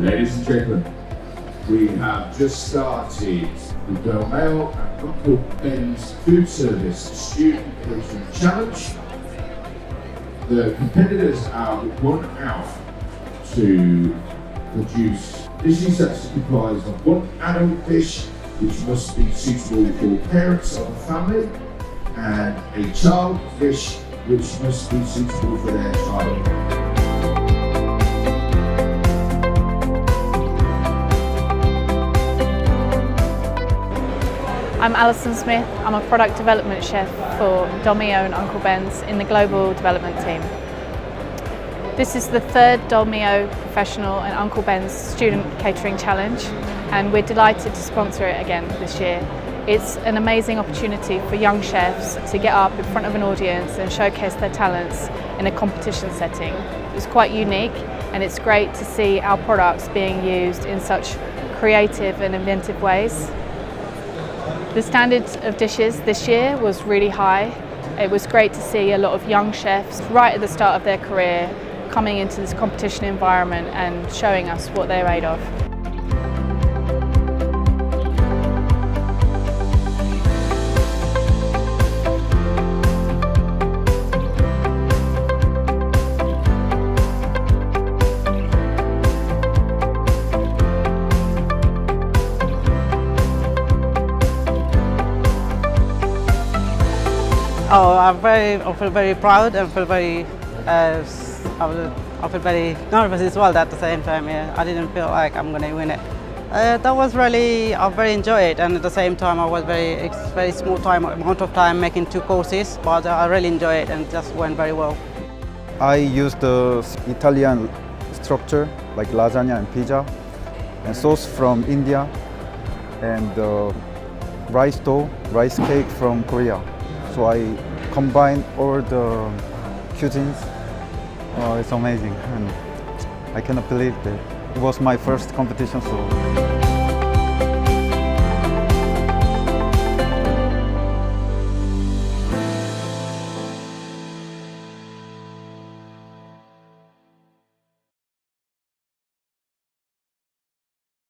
Ladies and gentlemen, we have just started the DOLMIO and Uncle Ben's Food Service Student Catering Challenge. The competitors are one out to produce dishes that's comprised of one adult dish which must be suitable for parents of the family and a child dish which must be suitable for their child. I'm Alison Smith. I'm a product development chef for DOLMIO and Uncle Ben's in the global development team. This is the third DOLMIO Professional and Uncle Ben's Student Catering Challenge, and we're delighted to sponsor it again this year. It's an amazing opportunity for young chefs to get up in front of an audience and showcase their talents in a competition setting. It's quite unique, and it's great to see our products being used in such creative and inventive ways. The standard of dishes this year was really high. It was great to see a lot of young chefs right at the start of their career coming into this competition environment and showing us what they're made of. Oh, I feel very proud and feel very, I feel very nervous as well at the same time. Yeah, I didn't feel like I'm going to win it. That was really, I very enjoyed it, and at the same time I was very small amount of time making 2 courses, but I really enjoyed it and it just went very well. I used the Italian structure like lasagna and pizza, and sauce from India, and rice dough, rice cake from Korea. So I combined all the cuisines. Oh, it's amazing, and I cannot believe that it was my first competition. So.